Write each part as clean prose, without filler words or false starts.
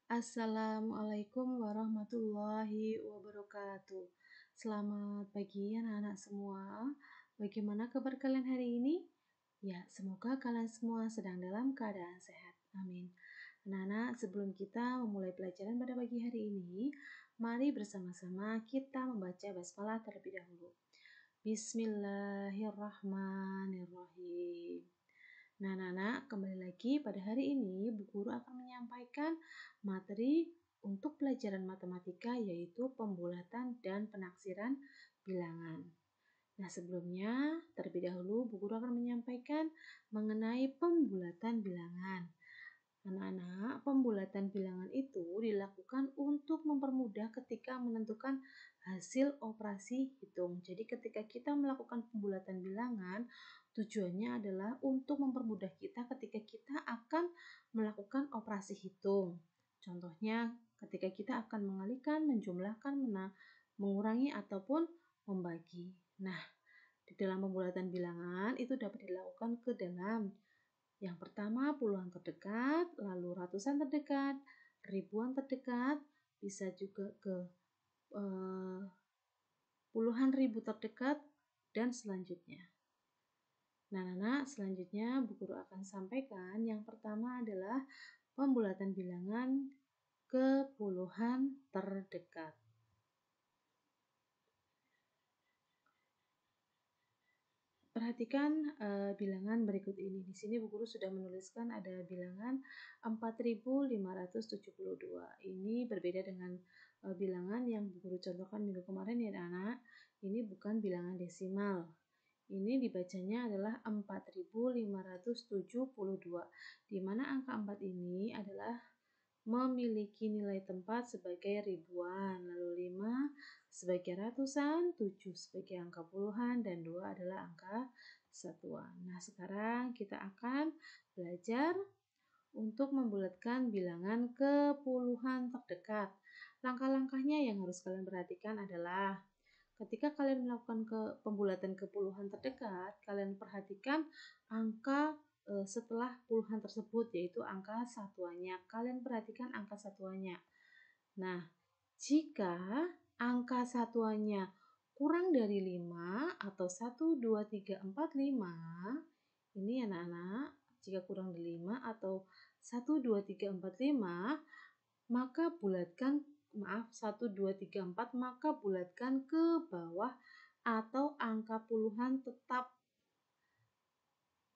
Assalamualaikum warahmatullahi wabarakatuh. Selamat pagi anak-anak semua. Bagaimana kabar kalian hari ini? Ya, semoga kalian semua sedang dalam keadaan sehat. Amin. Anak-anak, sebelum kita memulai pelajaran pada pagi hari ini, mari bersama-sama kita membaca basmalah terlebih dahulu. Bismillahirrahmanirrahim. Nah, anak-anak, kembali lagi pada hari ini Bu Guru akan menyampaikan materi untuk pelajaran matematika yaitu pembulatan dan penaksiran bilangan. Nah, sebelumnya terlebih dahulu Bu Guru akan menyampaikan mengenai pembulatan bilangan. Anak-anak, pembulatan bilangan itu dilakukan untuk mempermudah ketika menentukan hasil operasi hitung. Jadi ketika kita melakukan pembulatan bilangan, tujuannya adalah untuk mempermudah kita ketika kita akan melakukan operasi hitung. Contohnya, ketika kita akan mengalihkan, menjumlahkan, mengurangi, ataupun membagi. Nah, di dalam pembulatan bilangan itu dapat dilakukan ke dalam yang pertama puluhan terdekat, lalu ratusan terdekat, ribuan terdekat, bisa juga ke puluhan ribu terdekat, dan selanjutnya. Nah, anak, selanjutnya Bu Guru akan sampaikan yang pertama adalah pembulatan bilangan ke puluhan terdekat. Perhatikan bilangan berikut ini. Di sini Bu Guru sudah menuliskan ada bilangan 4572. Ini berbeda dengan bilangan yang Bu Guru contohkan minggu kemarin ya anak. Ini bukan bilangan desimal. Ini dibacanya adalah 4572, di mana angka 4 ini adalah memiliki nilai tempat sebagai ribuan, lalu 5 sebagai ratusan, 7 sebagai angka puluhan, dan 2 adalah angka satuan. Nah, sekarang kita akan belajar untuk membulatkan bilangan ke puluhan terdekat. Langkah-langkahnya yang harus kalian perhatikan adalah ketika kalian melakukan pembulatan ke puluhan terdekat, kalian perhatikan angka setelah puluhan tersebut, yaitu angka satuannya. Kalian perhatikan angka satuannya. Nah, jika angka satuannya kurang dari 5 atau 1, 2, 3, 4, 5, ini anak-anak, jika kurang dari 5 atau 1, 2, 3, 4, 5, maka bulatkan, 1, 2, 3, 4, maka bulatkan ke bawah atau angka puluhan tetap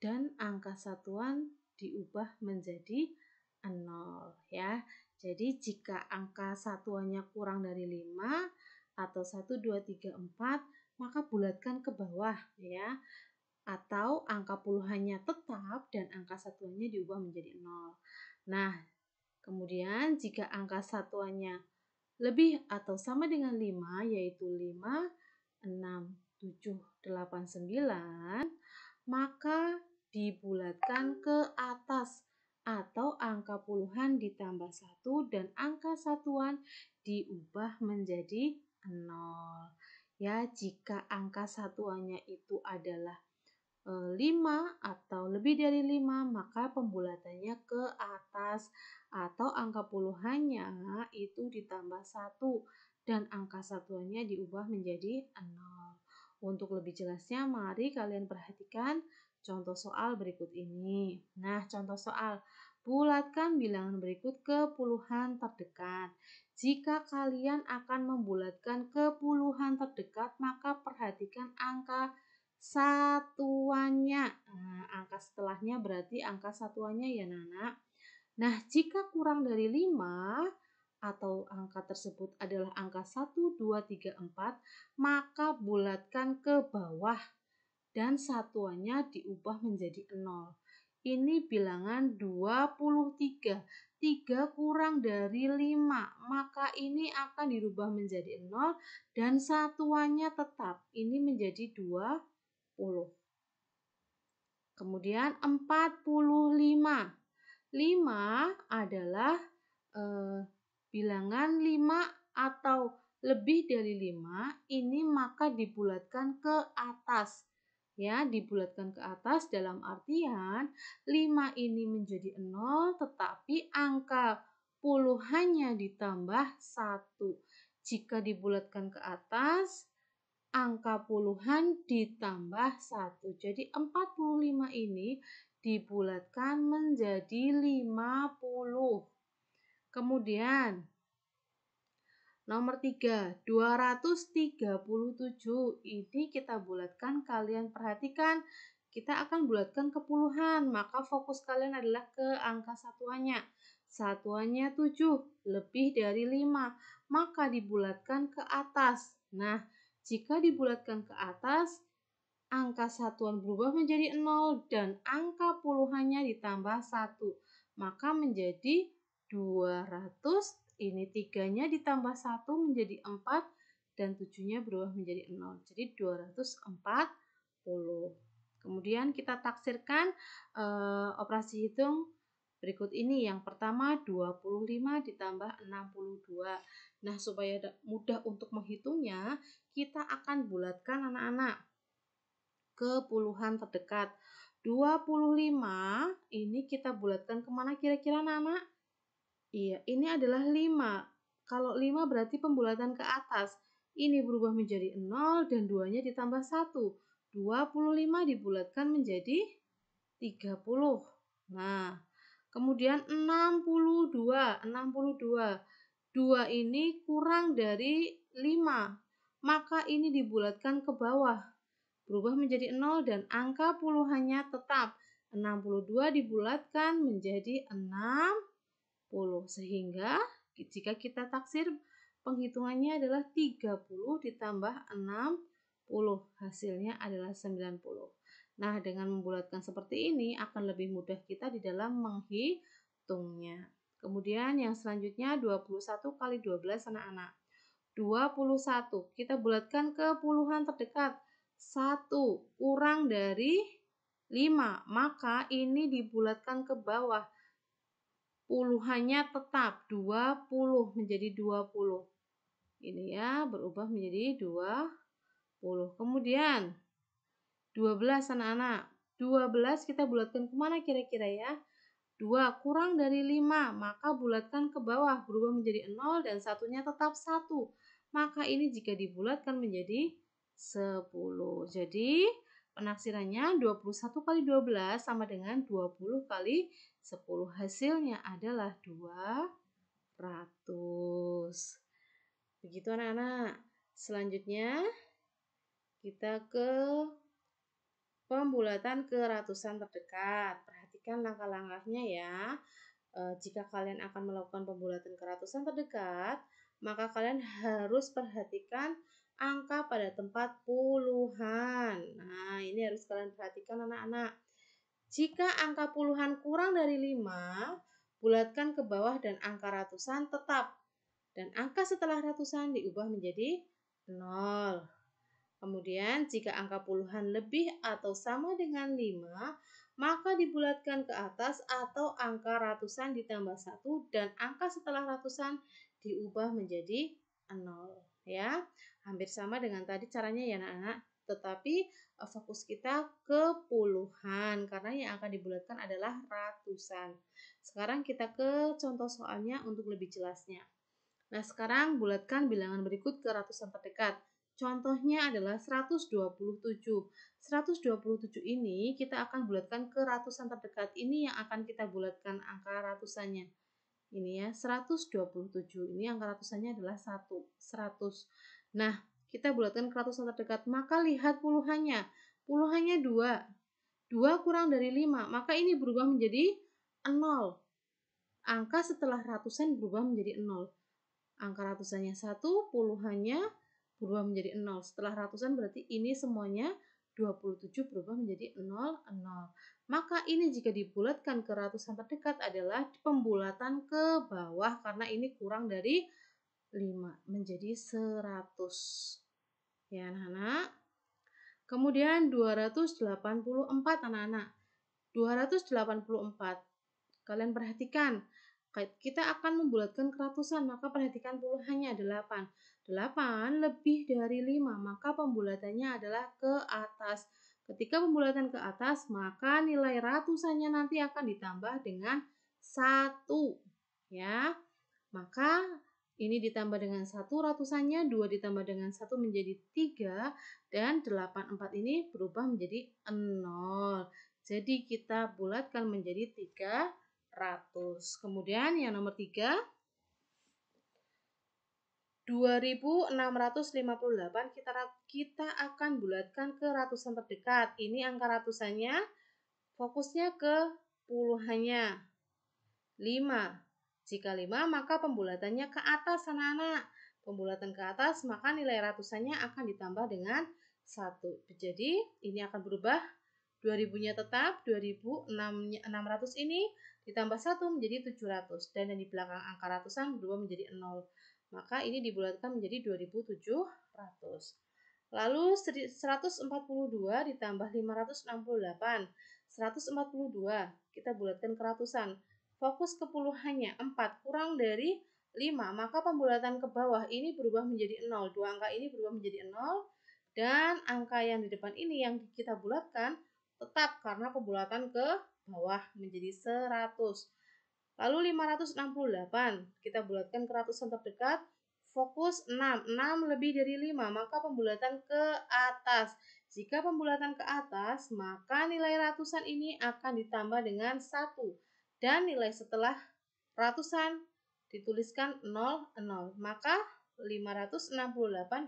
dan angka satuan diubah menjadi 0 ya. Jadi jika angka satuannya kurang dari 5 atau 1, 2, 3, 4, maka bulatkan ke bawah ya. Atau angka puluhannya tetap dan angka satuannya diubah menjadi 0. Nah, kemudian jika angka satuannya lebih atau sama dengan 5, yaitu 5, 6, 7, 8, 9, maka dibulatkan ke atas atau angka puluhan ditambah 1 dan angka satuan diubah menjadi 0. Ya, jika angka satuannya itu adalah 5 atau lebih dari 5, maka pembulatannya ke atas atau angka puluhannya itu ditambah 1 dan angka satuannya diubah menjadi 0. Untuk lebih jelasnya, mari kalian perhatikan contoh soal berikut ini. Nah, contoh soal, bulatkan bilangan berikut ke puluhan terdekat. Jika kalian akan membulatkan ke puluhan terdekat, maka perhatikan angka satuannya. Nah, angka setelahnya berarti angka satuannya ya, Nana. Nah, jika kurang dari 5 atau angka tersebut adalah angka 1, 2, 3, 4, maka bulatkan ke bawah dan satuannya diubah menjadi 0. Ini bilangan 23. 3 kurang dari 5, maka ini akan dirubah menjadi 0 dan satuannya tetap. Ini menjadi 20. Kemudian 45. 5 adalah bilangan 5 atau lebih dari 5, ini maka dibulatkan ke atas. Ya, dibulatkan ke atas dalam artian 5 ini menjadi 0, tetapi angka puluhannya ditambah 1. Jika dibulatkan ke atas, angka puluhan ditambah 1. Jadi 45 ini dibulatkan menjadi 50. Kemudian nomor 3, 237 ini kita bulatkan, kalian perhatikan kita akan bulatkan ke puluhan, maka fokus kalian adalah ke angka satuannya. Satuannya 7, lebih dari 5, maka dibulatkan ke atas. Nah, jika dibulatkan ke atas, angka satuan berubah menjadi 0 dan angka puluhannya ditambah 1, maka menjadi 200. Ini 3-nya ditambah 1 menjadi 4 dan 7-nya berubah menjadi 0. Jadi 240. Kemudian kita taksirkan operasi hitung berikut ini. Yang pertama 25 ditambah 62. Nah, supaya mudah untuk menghitungnya, kita akan bulatkan anak-anak ke puluhan terdekat. 25 ini kita bulatkan kemana kira-kira anak-anak? Iya, ini adalah 5. Kalau 5 berarti pembulatan ke atas. Ini berubah menjadi 0 dan 2-nya ditambah 1. 25 dibulatkan menjadi 30. Nah, kemudian 62. 62. 2 ini kurang dari 5. Maka ini dibulatkan ke bawah. Berubah menjadi 0 dan angka puluhannya tetap. 62 dibulatkan menjadi 60. Sehingga jika kita taksir penghitungannya adalah 30 ditambah 60. Hasilnya adalah 90. Nah, dengan membulatkan seperti ini akan lebih mudah kita di dalam menghitungnya. Kemudian yang selanjutnya 21 kali 12 anak-anak. 21 kita bulatkan ke puluhan terdekat. 1 kurang dari 5, maka ini dibulatkan ke bawah. Puluhannya tetap 20 menjadi 20. Ini ya, berubah menjadi 20. Kemudian 12 anak-anak. 12 kita bulatkan kemana kira-kira ya? 2 kurang dari 5, maka bulatkan ke bawah, berubah menjadi 0 dan satunya tetap 1. Maka ini jika dibulatkan menjadi 10. Jadi penaksirannya 21 kali 12 sama dengan 20 kali 10. Hasilnya adalah 200. Begitu anak-anak. Selanjutnya kita ke pembulatan ke ratusan terdekat. Perhatikan langkah-langkahnya ya. Jika kalian akan melakukan pembulatan ke ratusan terdekat, maka kalian harus perhatikan angka pada tempat puluhan. Nah, ini harus kalian perhatikan anak-anak. Jika angka puluhan kurang dari 5, bulatkan ke bawah dan angka ratusan tetap. Dan angka setelah ratusan diubah menjadi 0. Kemudian jika angka puluhan lebih atau sama dengan 5, maka dibulatkan ke atas atau angka ratusan ditambah 1 dan angka setelah ratusan diubah menjadi 0. Ya, hampir sama dengan tadi caranya ya anak-anak. Tetapi fokus kita ke puluhan karena yang akan dibulatkan adalah ratusan. Sekarang kita ke contoh soalnya untuk lebih jelasnya. Nah, sekarang bulatkan bilangan berikut ke ratusan terdekat. Contohnya adalah 127. 127 ini kita akan bulatkan ke ratusan terdekat. Ini yang akan kita bulatkan angka ratusannya. Ini ya, 127. Ini angka ratusannya adalah 1. 100. Nah, kita bulatkan ke ratusan terdekat. Maka lihat puluhannya. Puluhannya 2. 2 kurang dari 5. Maka ini berubah menjadi 0. Angka setelah ratusan berubah menjadi 0. Angka ratusannya 1, puluhannya berubah menjadi 0. Setelah ratusan berarti ini semuanya 27 berubah menjadi 0, 0. Maka ini jika dibulatkan ke ratusan terdekat adalah pembulatan ke bawah karena ini kurang dari 5 menjadi 100. Ya anak-anak. Kemudian 284 anak-anak. 284. Kalian perhatikan. Kita akan membulatkan ke ratusan, maka perhatikan puluhannya 8. 8 lebih dari 5, maka pembulatannya adalah ke atas. Ketika pembulatan ke atas, maka nilai ratusannya nanti akan ditambah dengan 1. Ya. Maka ini ditambah dengan 1 ratusannya, 2 ditambah dengan 1 menjadi 3, dan 84 ini berubah menjadi 0. Jadi kita bulatkan menjadi 300. Kemudian yang nomor 3, 2658 kita akan bulatkan ke ratusan terdekat. Ini angka ratusannya, fokusnya ke puluhannya. 5. Jika 5 maka pembulatannya ke atas anak-anak. Pembulatan ke atas maka nilai ratusannya akan ditambah dengan 1. Jadi ini akan berubah, 2000-nya tetap, 2600 ini ditambah 1 menjadi 700. Dan yang di belakang angka ratusan berubah menjadi 0. Maka ini dibulatkan menjadi 2700. Lalu 142 ditambah 568. 142 kita bulatkan ke ratusan. Fokus ke puluhannya, 4 kurang dari 5, maka pembulatan ke bawah ini berubah menjadi 0. Dua angka ini berubah menjadi 0, dan angka yang di depan ini yang kita bulatkan tetap karena pembulatan ke bawah menjadi 100. Lalu 568 kita bulatkan ke ratusan terdekat, fokus 6. 6 lebih dari 5, maka pembulatan ke atas. Jika pembulatan ke atas, maka nilai ratusan ini akan ditambah dengan 1. Dan nilai setelah ratusan dituliskan 00. Maka 568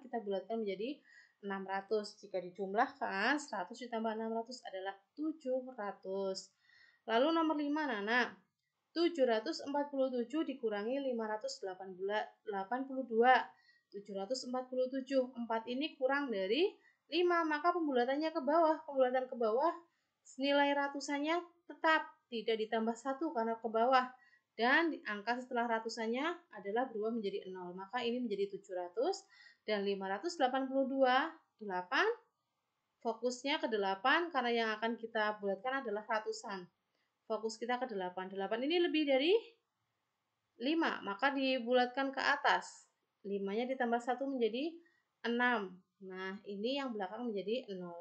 kita bulatkan menjadi 600. Jika dijumlahkan, 100 ditambah 600 adalah 700. Lalu nomor 5, Nana. 747 dikurangi 582. 747, 4 ini kurang dari 5, maka pembulatannya ke bawah. Pembulatan ke bawah nilai ratusannya tetap tidak ditambah 1 karena ke bawah, dan angka setelah ratusannya adalah berubah menjadi 0. Maka ini menjadi 700, dan 582, 8, fokusnya ke 8 karena yang akan kita bulatkan adalah ratusan. Fokus kita ke 8. 8 ini lebih dari 5, maka dibulatkan ke atas. 5-nya ditambah 1 menjadi 6. Nah, ini yang belakang menjadi 0.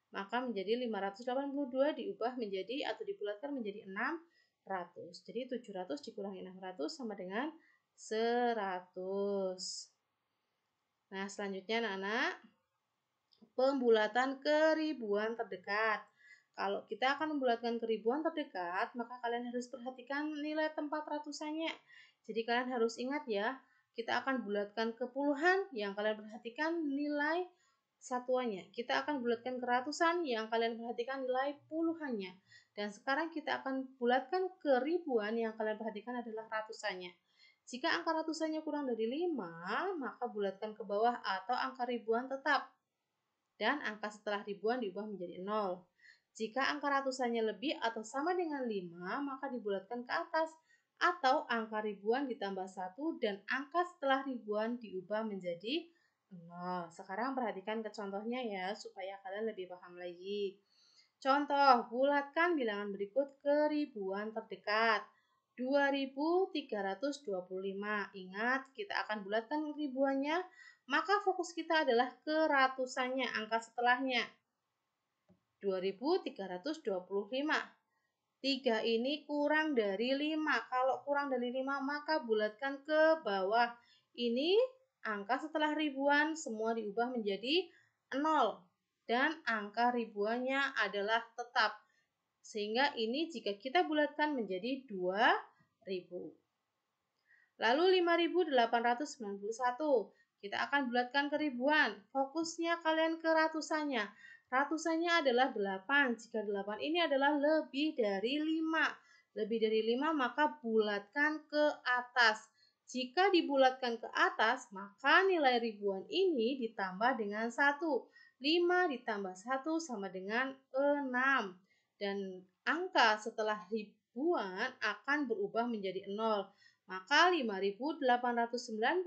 Maka menjadi 582 diubah menjadi atau dibulatkan menjadi 600. Jadi 700 dikurangi 600 sama dengan 100. Nah, selanjutnya anak-anak, pembulatan ke ribuan terdekat. Kalau kita akan membulatkan ke ribuan terdekat, maka kalian harus perhatikan nilai tempat ratusannya. Jadi kalian harus ingat ya, kita akan bulatkan ke puluhan, yang kalian perhatikan nilai satuannya. Kita akan bulatkan ke ratusan, yang kalian perhatikan nilai puluhannya. Dan sekarang kita akan bulatkan ke ribuan, yang kalian perhatikan adalah ratusannya. Jika angka ratusannya kurang dari 5, maka bulatkan ke bawah atau angka ribuan tetap. Dan angka setelah ribuan diubah menjadi 0. Jika angka ratusannya lebih atau sama dengan 5, maka dibulatkan ke atas, atau angka ribuan ditambah 1 dan angka setelah ribuan diubah menjadi 0. Sekarang perhatikan ke contohnya ya, supaya kalian lebih paham lagi. Contoh, bulatkan bilangan berikut ke ribuan terdekat. 2325. Ingat, kita akan bulatkan ribuannya, maka fokus kita adalah ke ratusannya, angka setelahnya. 2325. 3 ini kurang dari 5. Kalau kurang dari 5 maka bulatkan ke bawah. Ini angka setelah ribuan semua diubah menjadi 0. Dan angka ribuannya adalah tetap. Sehingga ini jika kita bulatkan menjadi 2000. Lalu 5891. Kita akan bulatkan ke ribuan. Fokusnya kalian ke ratusannya. Ratusannya adalah 8. Jika 8 ini adalah lebih dari 5. Lebih dari 5 maka bulatkan ke atas. Jika dibulatkan ke atas, maka nilai ribuan ini ditambah dengan 1. 5 ditambah 1 sama dengan 6. Dan angka setelah ribuan akan berubah menjadi 0. Maka 5891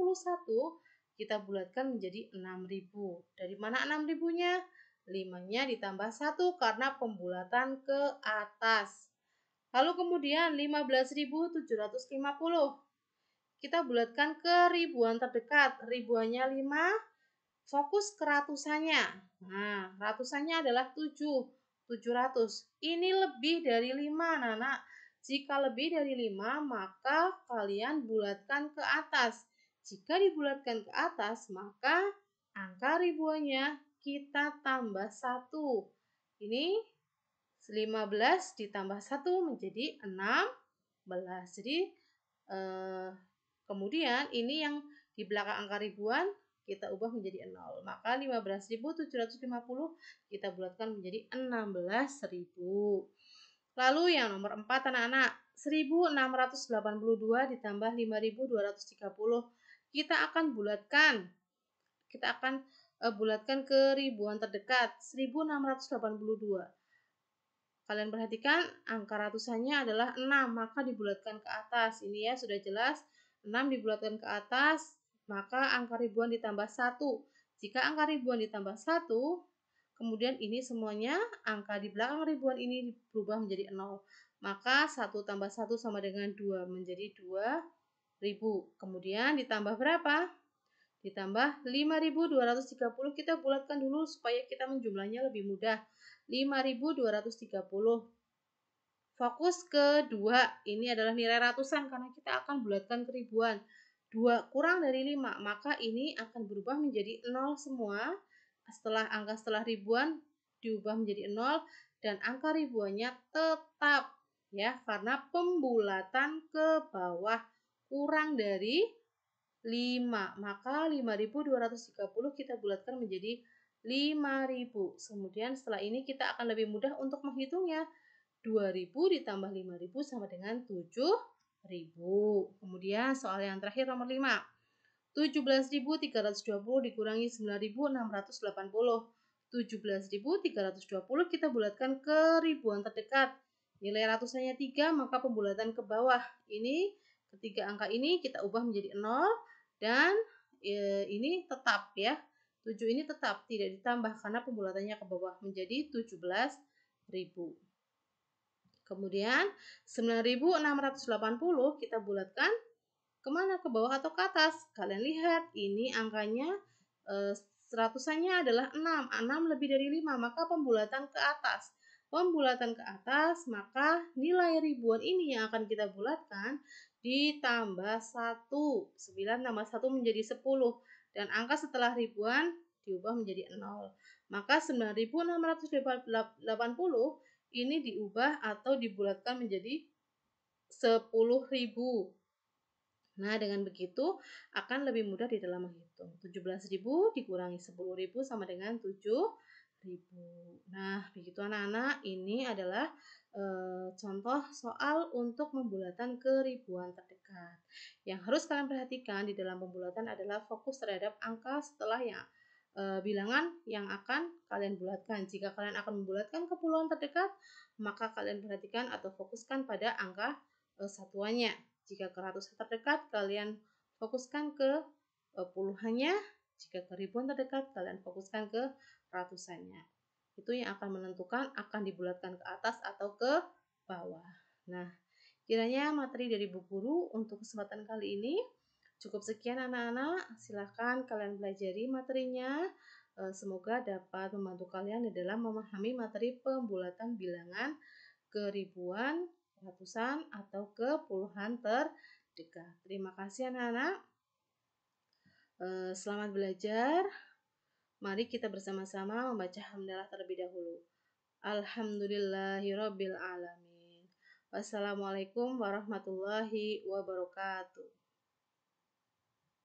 kita bulatkan menjadi 6000. Dari mana 6000-nya? 5-nya ditambah 1 karena pembulatan ke atas. Lalu kemudian 15.750. Kita bulatkan ke ribuan terdekat. Ribuannya 5, fokus ke ratusannya. Nah, ratusannya adalah 7. 700. Ini lebih dari 5, Nana. Jika lebih dari 5, maka kalian bulatkan ke atas. Jika dibulatkan ke atas, maka angka ribuannya kita tambah 1. Ini 15 ditambah 1 menjadi 16. Jadi kemudian ini yang di belakang angka ribuan kita ubah menjadi 0. Maka 15.750 kita bulatkan menjadi 16.000. Lalu yang nomor 4 anak-anak, 1682 ditambah 5230. Kita akan bulatkan. Bulatkan ke ribuan terdekat, 1682. Kalian perhatikan angka ratusannya adalah 6, maka dibulatkan ke atas. Ini ya sudah jelas, 6 dibulatkan ke atas, maka angka ribuan ditambah 1. Jika angka ribuan ditambah 1, kemudian ini semuanya angka di belakang ribuan ini berubah menjadi 0. Maka 1 tambah 1 sama dengan 2, menjadi 2000. Kemudian ditambah berapa? Ditambah 5230, kita bulatkan dulu supaya kita menjumlahnya lebih mudah. 5230. Fokus ke 2, ini adalah nilai ratusan karena kita akan bulatkan ke ribuan. 2 kurang dari 5, maka ini akan berubah menjadi 0 semua. Setelah ribuan diubah menjadi 0 dan angka ribuannya tetap ya, karena pembulatan ke bawah kurang dari 5, maka 5230 kita bulatkan menjadi 5000. Kemudian setelah ini kita akan lebih mudah untuk menghitungnya. 2000 ditambah 5000 sama dengan 7000. Kemudian soal yang terakhir nomor 5. 17.320 dikurangi 9.680. 17.320 kita bulatkan ke ribuan terdekat. Nilai ratusannya 3, maka pembulatan ke bawah. Ini ketiga angka ini kita ubah menjadi 0 dan ini tetap ya. 7 ini tetap tidak ditambah karena pembulatannya ke bawah menjadi 17.000. Kemudian 9.680 kita bulatkan kemana? Ke bawah atau ke atas? Kalian lihat ini angkanya ratusannya adalah 6. 6 lebih dari 5, maka pembulatan ke atas. Pembulatan ke atas, maka nilai ribuan ini yang akan kita bulatkan ditambah 1. 9 tambah 1 menjadi 10. Dan angka setelah ribuan diubah menjadi 0. Maka 9.680 ini diubah atau dibulatkan menjadi 10.000. Nah, dengan begitu akan lebih mudah di dalam menghitung. 17.000 dikurangi 10.000 sama dengan 7.000. Nah, begitu anak-anak, ini adalah contoh soal untuk pembulatan ke ribuan terdekat. Yang harus kalian perhatikan di dalam pembulatan adalah fokus terhadap angka setelah yang bilangan yang akan kalian bulatkan. Jika kalian akan membulatkan ke puluhan terdekat, maka kalian perhatikan atau fokuskan pada angka satuannya. Jika ke ratusan terdekat, kalian fokuskan ke puluhannya. Jika ke ribuan terdekat, kalian fokuskan ke ratusannya. Itu yang akan menentukan akan dibulatkan ke atas atau ke bawah. Nah, kiranya materi dari Bu Guru untuk kesempatan kali ini cukup sekian anak-anak. Silahkan kalian pelajari materinya. Semoga dapat membantu kalian dalam memahami materi pembulatan bilangan ke ribuan, ratusan, atau ke puluhan terdekat. Terima kasih anak-anak. Selamat belajar. Mari kita bersama-sama membaca hamdalah terlebih dahulu. Alhamdulillahirabbil alamin. Wassalamualaikum warahmatullahi wabarakatuh.